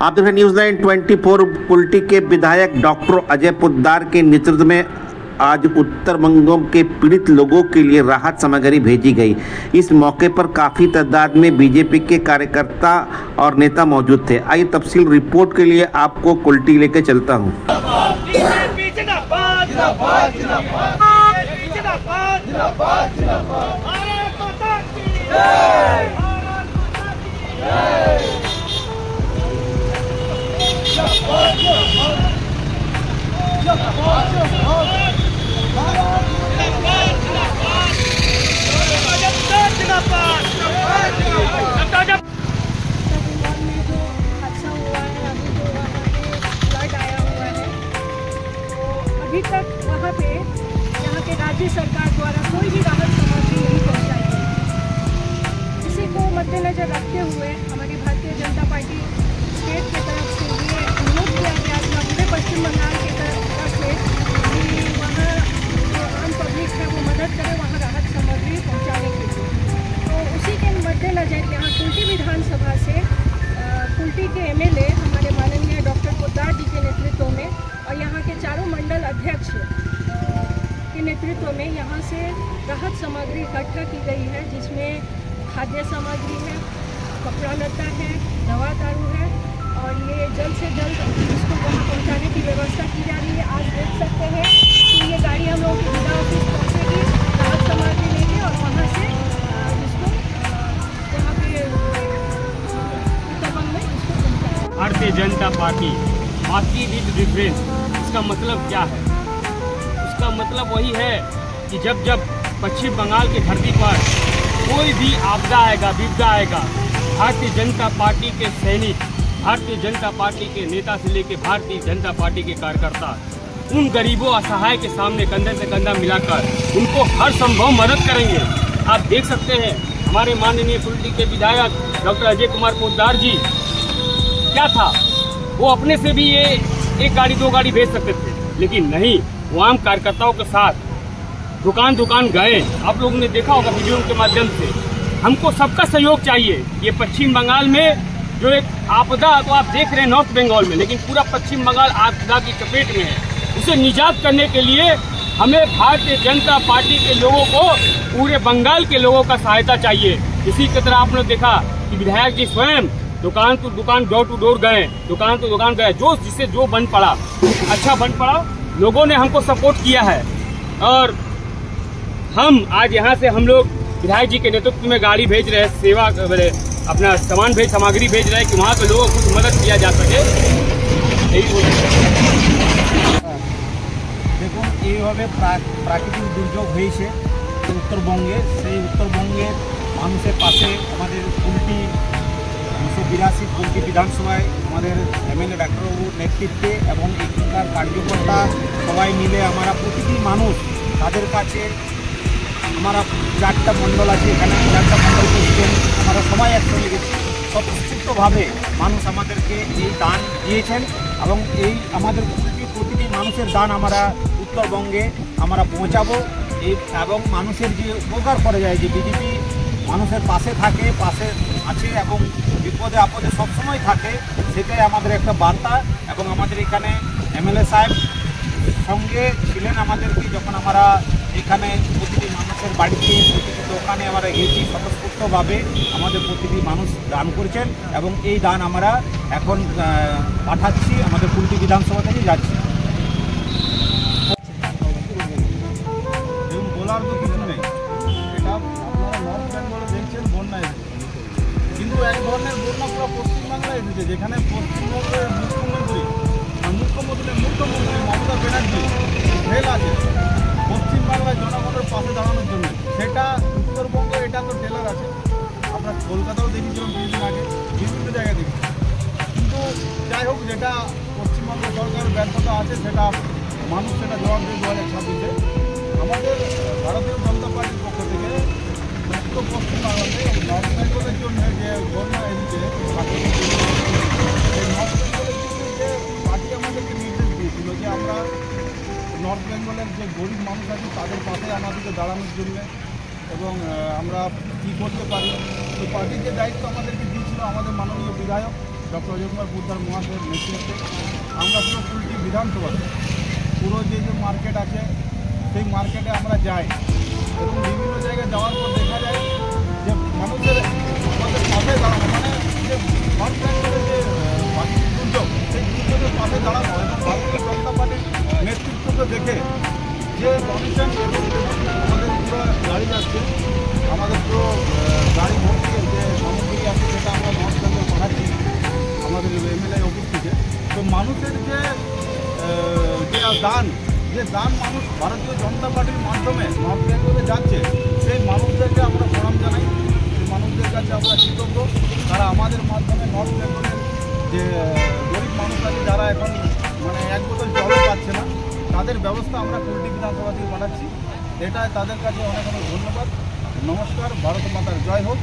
आप देख रहे न्यूज़ 9/24। कुल्टी के विधायक डॉक्टर अजय पोद्दार के नेतृत्व में आज उत्तर बंगों के पीड़ित लोगों के लिए राहत सामग्री भेजी गई। इस मौके पर काफ़ी तादाद में बीजेपी के कार्यकर्ता और नेता मौजूद थे। आइए तफसील रिपोर्ट के लिए आपको कुल्टी लेकर चलता हूँ। अभी तक वहाँ पे यहाँ के राज्य सरकार द्वारा कोई भी राहत सामग्री नहीं पहुँचाई गई। इसी को मद्देनजर रखते हुए हमारी भारतीय जनता पार्टी स्टेट की तरफ से ये अनुरोध किया गया था पूरे पश्चिम बंगाल की तरफ से कि वहाँ जो आम पब्लिक है वो मदद करे वहाँ राहत सामग्री पहुँचाने के लिए। तो उसी के मद्देनजर यहाँ कुल्टी विधानसभा से कुल्टी के MLA हमारे माननीय डॉक्टर पोद्दार जी के नेतृत्व में और यहाँ के चारों मंडल अध्यक्ष के नेतृत्व में यहाँ से राहत सामग्री इकट्ठा की गई है, जिसमें खाद्य सामग्री है, कपड़ा लत्ता है, दवा दारू है और ये जल्द से जल्द इसको वहाँ पहुँचाने की व्यवस्था की जा रही है। आज देख सकते हैं कि ये गाड़ी हम लोगों की जिला ऑफिस पहुँचेगी राहत सामग्री लेके और वहाँ से इसको यहाँ पे उत्तरबंग में इसको पहुँचाएगा। Bharatiya Janata party party with difference, इसका मतलब क्या है? उसका मतलब वही है कि जब जब पश्चिम बंगाल की धरती पर कोई भी आपदा आएगा, विपदा आएगा, भारतीय जनता पार्टी के सैनिक, भारतीय जनता पार्टी के नेता से लेकर भारतीय जनता पार्टी के कार्यकर्ता उन गरीबों असहाय के सामने कंधे से कंधा मिलाकर उनको हर संभव मदद करेंगे। आप देख सकते हैं हमारे माननीय कुल्टी के विधायक डॉक्टर अजय कुमार पोद्दार जी, क्या था वो अपने से भी ये एक गाड़ी दो गाड़ी भेज सकते थे, लेकिन नहीं, वो आम कार्यकर्ताओं के साथ दुकान दुकान गए। आप लोगों ने देखा होगा वीडियो के माध्यम से। हमको सबका सहयोग चाहिए। ये पश्चिम बंगाल में जो एक आपदा, तो आप देख रहे हैं नॉर्थ बंगाल में, लेकिन पूरा पश्चिम बंगाल आपदा की चपेट में है। उसे निजात करने के लिए हमें भारतीय जनता पार्टी के लोगों को, पूरे बंगाल के लोगों का सहायता चाहिए। इसी की तरह आपने देखा कि विधायक जी स्वयं दुकान टू दुकान, डोर टू डोर गए, दुकान टू दुकान गए, जो जिससे जो बन पड़ा अच्छा बन पड़ा। लोगों ने हमको सपोर्ट किया है और हम आज यहाँ से हम लोग विधायक जी के नेतृत्व में गाड़ी भेज रहे हैं, सेवा अपना सामग्री भेज रहे हैं कि वहाँ के लोगों को कुछ मदद किया जा सके। यही बोल দেখুন এইভাবে প্রাকৃতিক দুর্যোগ হয়েছে উত্তরবঙ্গে। সেই উত্তরবঙ্গের মানুষের পাশে আমাদের কুল্টি 282 কুল্টি বিধানসভায় আমাদের MLA ডাক্তারবাবুর নেতৃত্বে এবং এখানকার কার্যকর্তা সবাই মিলে আমরা প্রতিটি মানুষ তাদের কাছে আমরা 4টা মণ্ডল আছে, এখানে 4টা মণ্ডল প্রেসিডেন্ট আমরা সবাই একসঙ্গে গেছি। স্বতঃস্ফূর্তভাবে মানুষ আমাদেরকে এই দান দিয়েছেন এবং এই আমাদের প্রতিটি মানুষের দান আমরা উত্তরবঙ্গে আমরা পৌঁছাবো। এবং মানুষের যে উপকার করা যায়, যে বিজেপি মানুষের পাশে থাকে, পাশে আছে এবং বিপদে আপদে সবসময় থাকে, সেটাই আমাদের একটা বার্তা। এবং আমাদের এখানে MLA সাহেব সঙ্গে ছিলেন আমাদেরকে যখন আমরা এখানে প্রতিটি মানুষের বাড়িতে, প্রতিটি দোকানে আমরা গেছি। স্বতঃস্ফূর্তভাবে আমাদের প্রতিটি মানুষ দান করেছেন এবং এই দান আমরা এখন পাঠাচ্ছি, আমাদের কুল্টি বিধানসভা থেকে যাচ্ছি। বলার তো কিছু নেই, এটা আপনারা নর্থ বেঙ্গলে দেখছেন বন্যায়, কিন্তু এক ধরনের বন্যা পুরো পশ্চিমবাংলায় এসেছে, যেখানে পশ্চিমবঙ্গের মুখ্যমন্ত্রী মমতা ব্যানার্জি রেল আছে পশ্চিমবাংলায় জনগণের পাশে দাঁড়ানোর জন্য, সেটা উত্তরবঙ্গ এটা তো টেলার আছে। আমরা কলকাতাও দেখেছিলাম কিছুদিন আগে, বিভিন্ন জায়গায় দেখি। কিন্তু যাই হোক, যেটা পশ্চিমবঙ্গ সরকারের ব্যর্থতা আছে সেটা মানুষ সেটা জবাব দেবে 2026-এ। আমাদের ভারতীয় জনতা পার্টির পক্ষ থেকে উত্তর পশ্চিমবাংলাতে নর্থ বেঙ্গলের জন্য যে বন্যা এসেছে, এই নর্থ বেঙ্গলের জন্য যে পার্টি আমাদেরকে নির্দেশ দিয়েছিল যে আমরা নর্থ বেঙ্গলের যে গরিব মানুষ আছে তাদের পাশে আমাদেরকে দাঁড়ানোর জন্য এবং আমরা কী করতে পারি, তো পার্টির যে দায়িত্ব আমাদেরকে দিয়েছিল আমাদের মাননীয় বিধায়ক ডক্টর অজয় কুমার পোদ্দার মহাশয়ের নেতৃত্বে আমরা পুরো কুলটি বিধানসভাতে পুরো যে মার্কেট আছে সেই মার্কেটে আমরা যাই এবং বিভিন্ন জায়গায় যাওয়ার পর দেখা যায় যে মানুষের আমাদের পাশে দাঁড়ানো মানে যে সরকারের যে দুর্যোগ সেই দুর্যোগের পাশে দাঁড়ানো এবং ভারতীয় জনতা পার্টির নেতৃত্বকে দেখে যে ডোনেশন এবং আমাদের পুরো গাড়ি যাচ্ছে আমাদের পুরো গাড়ি ভর্তি যে সামগ্রী আছে সেটা আমরা নর্থ বেঙ্গল পাঠাচ্ছি আমাদের এমএলএ অফিস থেকে। তো মানুষের যে দান মানুষ ভারতীয় জনতা পার্টির মাধ্যমে নর্থ বেঙ্গলে যাচ্ছে সেই মানুষদেরকে আমরা প্রণাম জানাই। সেই মানুষদের কাছে আমরা কৃতজ্ঞ, তারা আমাদের মাধ্যমে নর্থ বেঙ্গলের যে গরিব মানুষ আছে যারা এখন মানে এক বোতল জলও পাচ্ছে না তাদের ব্যবস্থা আমরা কুলটি বিধানসভা থেকে পাঠাচ্ছি। এটা তাদের কাছে অনেক অনেক ধন্যবাদ। নমস্কার, ভারত মাতার জয় হোক।